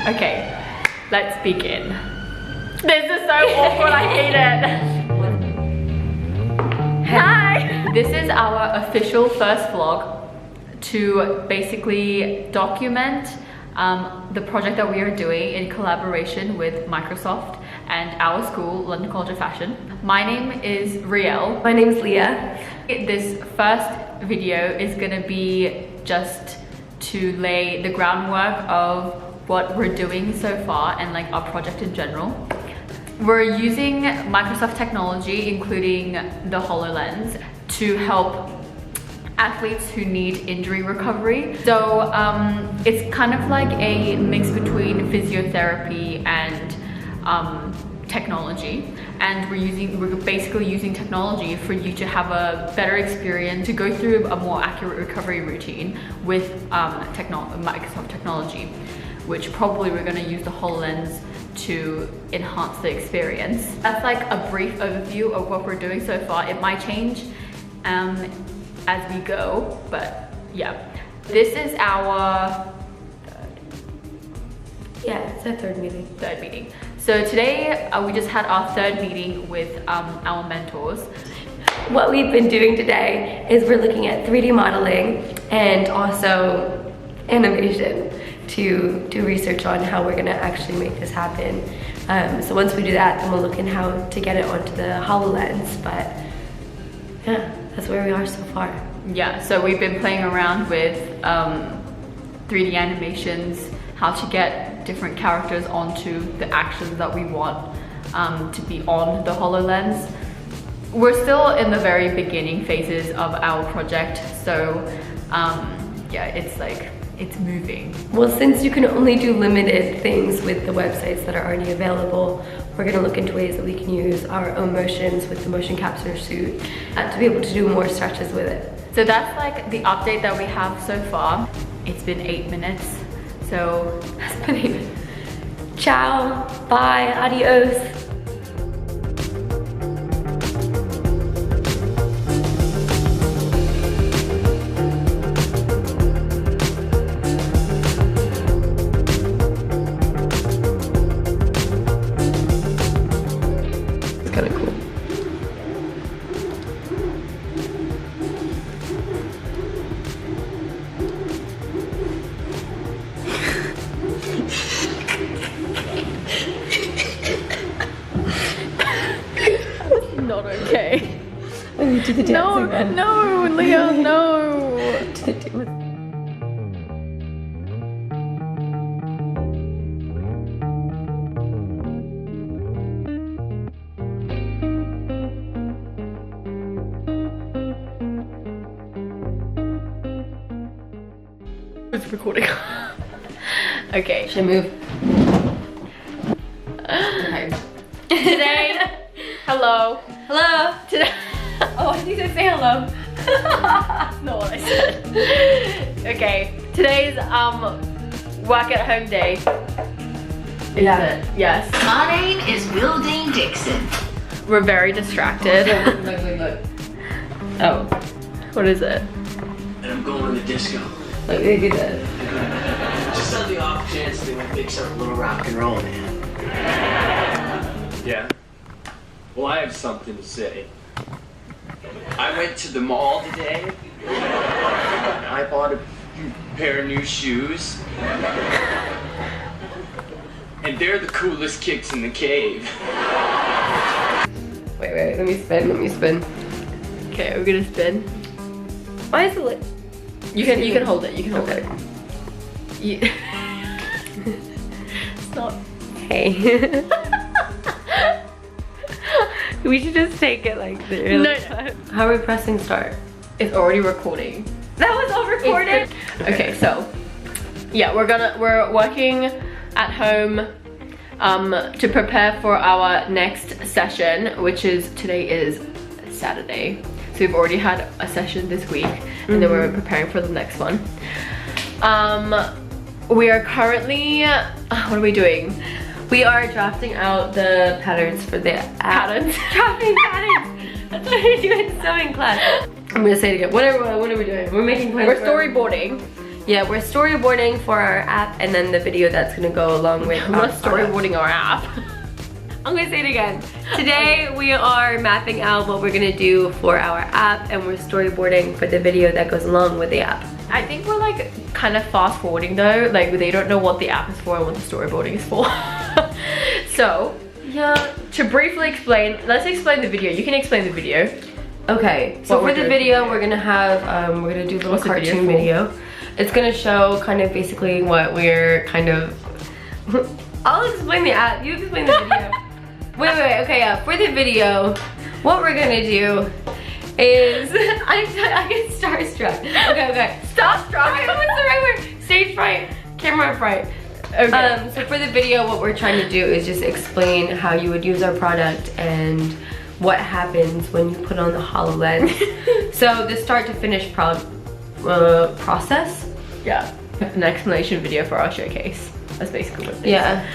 Okay, let's begin. This is so awkward, I hate it. Hi! This is our official first vlog to basically document the project that we are doing in collaboration with Microsoft and our school, London College of Fashion. My name is Rielle. My name is Leah. This first video is gonna be just to lay the groundwork of what we're doing so far and like our project in general. We're using Microsoft technology, including the HoloLens, to help athletes who need injury recovery. So it's kind of like a mix between physiotherapy and technology, and we're basically using technology for you to have a better experience, to go through a more accurate recovery routine with Microsoft technology, which probably we're going to use the HoloLens to enhance the experience. That's like a brief overview of what we're doing so far. It might change as we go, but yeah, this is our it's our third meeting. So today we just had our third meeting with our mentors. What we've been doing today is we're looking at 3D modeling and also animation to do research on how we're gonna actually make this happen. So once we do that, then we'll look in how to get it onto the HoloLens. But yeah, that's where we are so far. Yeah, so we've been playing around with 3D animations, how to get different characters onto the actions that we want to be on the HoloLens. We're still in the very beginning phases of our project, so yeah, it's moving. Well, since you can only do limited things with the websites that are already available, we're gonna look into ways that we can use our own motions with the motion capture suit to be able to do more stretches with it. So that's like the update that we have so far. It's been 8 minutes, so that's been 8 minutes. Ciao, bye, adios. Kind of cool. Not okay. Oh, you do the dance again. No, Leah, no. It's recording. Okay. Should I move? Okay. Today, hello. Hello. Today, oh, I need to say hello. That's not what I said. Okay, today's work at home day. Yeah. Yes. My name is Wildine Dixon. We're very distracted. Look. Oh, what is it? And I'm going to the disco. Look, they do that. Just on the off chance they might mix up a little rock and roll, man. Yeah? Well, I have something to say. I went to the mall today. I bought a pair of new shoes. And they're the coolest kicks in the cave. Wait, let me spin. Okay, we're gonna spin. Why is it like... You can hold it. You can hold Okay. it. Stop. Hey. We should just take it like this. No. How are we pressing start? It's already recording. That was all recorded? Okay, so yeah, we're working at home to prepare for our next session, which is today is Saturday. So we've already had a session this week, and then we're preparing for the next one. We are currently, what are we doing? We are drafting out the patterns for the Patterns? Drafting patterns! That's what we do in sewing class. I'm gonna say it again. What are we doing? We're making plans. We're storyboarding Yeah, we're storyboarding for our app, and then the video that's gonna go along with We're storyboarding our app. I'm gonna say it again. Today we are mapping out what we're gonna do for our app, and we're storyboarding for the video that goes along with the app. I think we're like kind of fast forwarding though. Like they don't know what the app is for and what the storyboarding is for. So Yeah. to briefly explain, let's explain the video. You can explain the video. Okay, so What for we're the doing video, we're gonna have, we're gonna do a little What's the video cartoon for? video. It's gonna show kind of basically what we're kind of, I'll explain the app, you explain the video. wait, okay, yeah, for the video, what we're gonna do is, I get starstruck. Okay, starstruck, what's the right word? Stage fright, camera fright. Okay. So for the video, what we're trying to do is just explain how you would use our product and what happens when you put on the HoloLens. So the start to finish process. Yeah. An explanation video for our showcase. That's basically what it is. Yeah.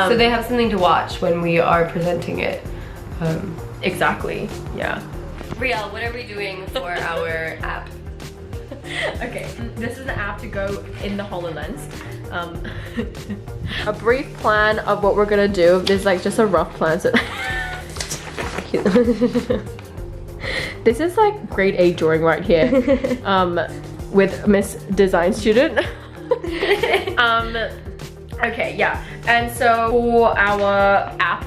So they have something to watch when we are presenting it. Exactly. Yeah. Rielle, what are we doing for our app? Okay, this is an app to go in the HoloLens. A brief plan of what we're gonna do. There's like just a rough plan. So this is like grade 8 drawing right here. With Miss Design Student. Okay, yeah. And so for our app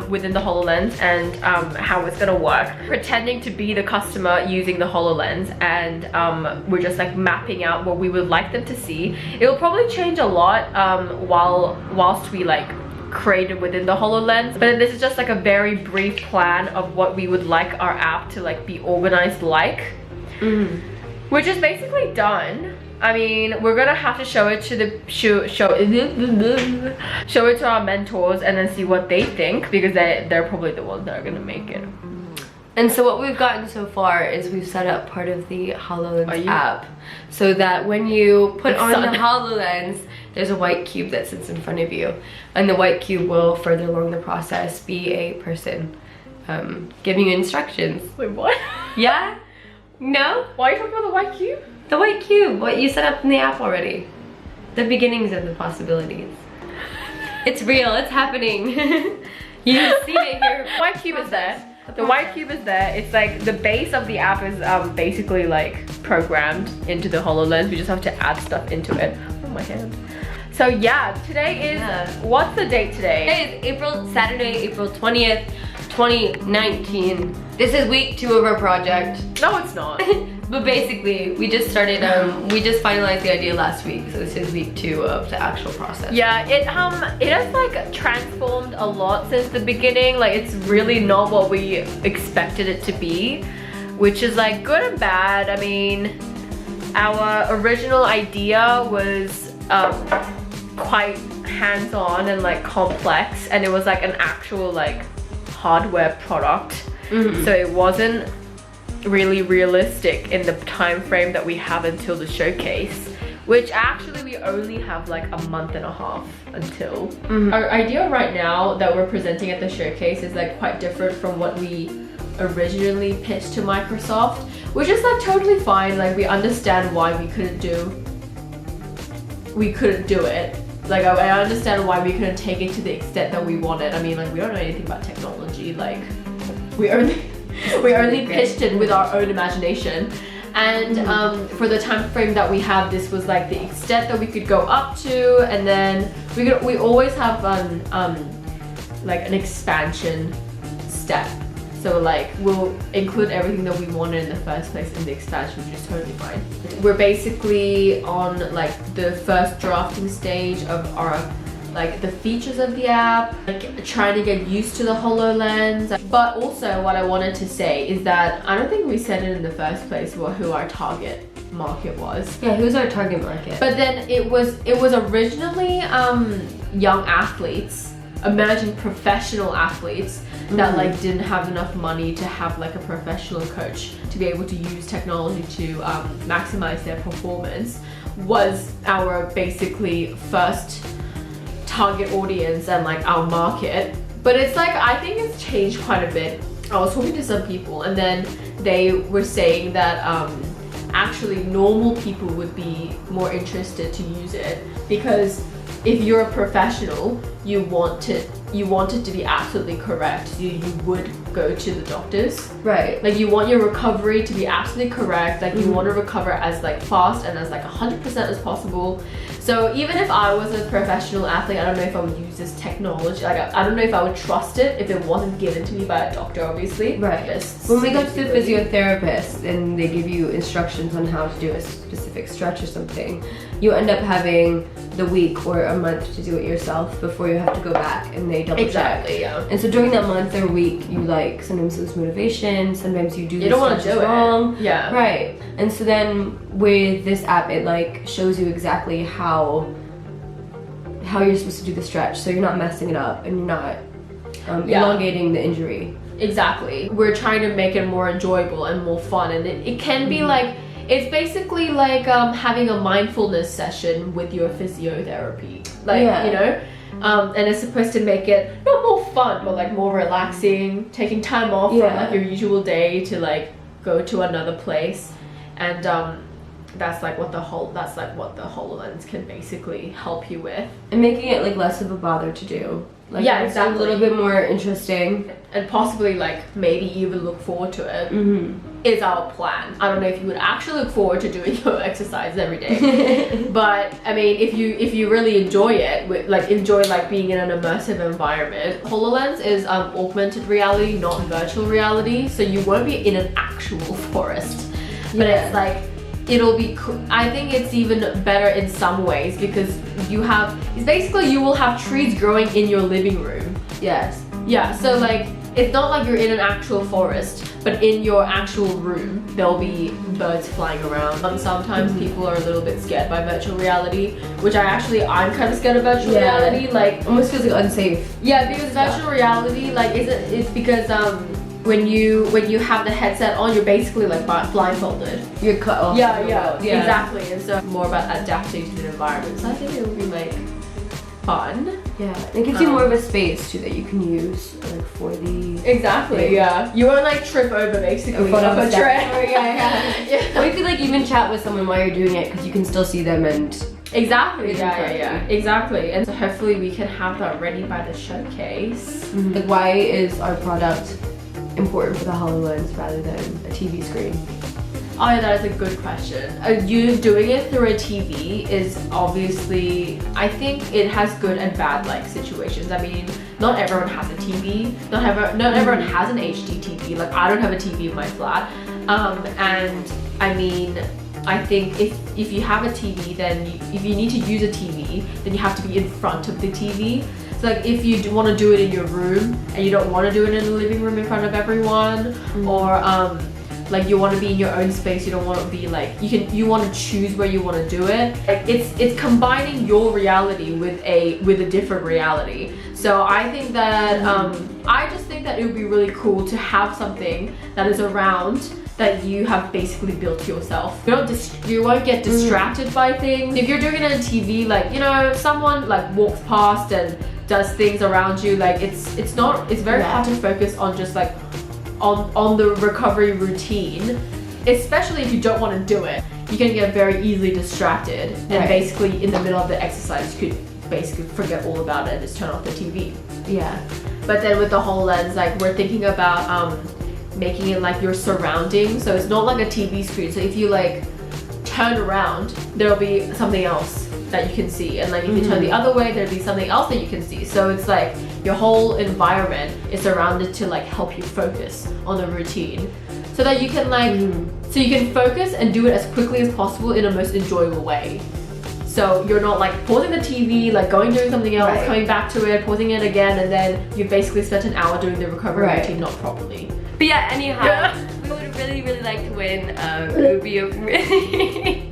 within the HoloLens and how it's gonna work, pretending to be the customer using the HoloLens, and we're just like mapping out what we would like them to see. It'll probably change a lot whilst we like create it within the HoloLens, but this is just like a very brief plan of what we would like our app to like be organized like. Which is basically done. I mean, we're gonna have to show it to the show it to our mentors and then see what they think, because they're probably the ones that are gonna make it. And so what we've gotten so far is we've set up part of the HoloLens app so that when you put on the HoloLens, there's a white cube that sits in front of you, and the white cube will further along the process be a person giving you instructions. Wait, what? Yeah? No? Why are you talking about the white cube? The white cube, what you set up in the app already. The beginnings of the possibilities. It's real, it's happening. You've seen it here. White cube is there. The white cube is there. It's like the base of the app is basically like programmed into the HoloLens. We just have to add stuff into it. Oh my hand. So yeah, today is, what's the date today? Today is Saturday, April 20th, 2019. This is week 2 of our project. No, it's not. But basically, we just started, we just finalized the idea last week, so this is week 2 of the actual process. Yeah, it has like transformed a lot since the beginning. Like it's really not what we expected it to be, which is like good and bad. I mean, our original idea was quite hands-on and like complex, and it was like an actual like hardware product. So it wasn't really realistic in the time frame that we have until the showcase, which actually we only have like a month and a half until. Our idea right now that we're presenting at the showcase is like quite different from what we originally pitched to Microsoft, which is like totally fine. Like we understand why we couldn't do it. Like I understand why we couldn't take it to the extent that we wanted. I mean, like we don't know anything about technology. Like we only pitched it with our own imagination, and for the time frame that we have, this was like the extent that we could go up to, and then we always have like an expansion step. So like we'll include everything that we wanted in the first place in the expansion, which is totally fine. We're basically on like the first drafting stage of our like the features of the app, like trying to get used to the HoloLens. But also what I wanted to say is that I don't think we said it in the first place who our target market was. Yeah, who's our target market? But then it was originally young athletes. Imagine professional athletes that like didn't have enough money to have like a professional coach to be able to use technology to maximize their performance, was our basically first target audience and like our market. But it's like, I think it's changed quite a bit. I was talking to some people and then they were saying that actually normal people would be more interested to use it, because if you're a professional, you want it to be absolutely correct. You would go to the doctors. Right. Like you want your recovery to be absolutely correct. Like you want to recover as like fast and as like 100% as possible. So even if I was a professional athlete, I don't know if I would use this technology. Like I don't know if I would trust it if it wasn't given to me by a doctor, obviously. Right. When we go to the physiotherapist and they give you instructions on how to do a specific stretch or something, you end up having the week or a month to do it yourself before you have to go back and they double check. Exactly, yeah. And so during that month or week, you like sometimes lose motivation, sometimes you do You don't want to do wrong. it. Yeah. Right. And so then with this app, it like shows you exactly how you're supposed to do the stretch, so you're not messing it up and you're not elongating the injury. Exactly. We're trying to make it more enjoyable and more fun, and it can be like, it's basically like having a mindfulness session with your physiotherapy. Like, you know? And it's supposed to make it not more fun, but like more relaxing, taking time off from like your usual day to like go to another place. And that's what the HoloLens can basically help you with. And making it like less of a bother to do. Like, yeah, it's exactly. a little bit more interesting. And possibly like maybe even look forward to it. Is our plan. I don't know if you would actually look forward to doing your exercise every day, but I mean, if you really enjoy it, enjoy being in an immersive environment. HoloLens is augmented reality, not virtual reality, so you won't be in an actual forest, but it's like, it'll be I think it's even better in some ways, because you will have trees growing in your living room. Yes. Yeah, so like, it's not like you're in an actual forest, but in your actual room, there'll be birds flying around. Sometimes people are a little bit scared by virtual reality, which I'm kind of scared of virtual reality. Like, almost feels like unsafe. Yeah, because virtual reality, like, it's because when you have the headset on, you're basically like blindfolded. You're cut off. Yeah, exactly. And so more about adapting to the environment. So I think it will be like fun. Yeah, it gives you more of a space too that you can use like for the exactly. Yeah, you won't like trip over basically off a tray. Yeah. Or you could like even chat with someone while you're doing it, because you can still see them and exactly. Yeah, exactly. And so hopefully we can have that ready by the showcase. Like, why is our product important for the HoloLens rather than a TV screen? Oh yeah, that is a good question. You doing it through a TV is obviously, I think it has good and bad like situations. I mean, not everyone has a TV. Not everyone has an HD TV. Like, I don't have a TV in my flat. And I mean, I think if you have a TV, then if you need to use a TV, then you have to be in front of the TV. So like, if you want to do it in your room and you don't want to do it in the living room in front of everyone, or like you want to be in your own space, you don't want to be like, you want to choose where you want to do it. Like, it's combining your reality with a different reality. So I think that I just think that it would be really cool to have something that is around that you have basically built yourself. You won't get distracted by things. If you're doing it on TV, like, you know, someone like walks past and does things around you, like it's very hard to focus on just like on the recovery routine, especially if you don't want to do it. You can get very easily distracted, and basically in the middle of the exercise you could basically forget all about it and just turn off the TV. Yeah. But then with the HoloLens, like, we're thinking about making it like your surroundings, so it's not like a TV screen. So if you like turn around, there'll be something else that you can see, and like if you turn the other way, there'll be something else that you can see. So it's like your whole environment is surrounded to like help you focus on the routine, so that you can like so you can focus and do it as quickly as possible in a most enjoyable way. So you're not like pausing the TV, like doing something else, coming back to it, pausing it again, and then you basically spent an hour doing the recovery routine not properly. But yeah, anyhow, we would really like to win. It would be a really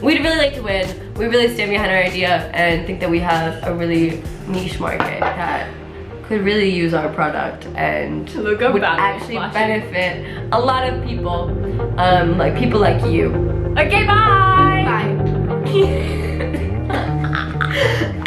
we'd really like to win. We really stand behind our idea and think that we have a really niche market that could really use our product and would actually benefit a lot of people, like people like you. Okay, bye! Bye.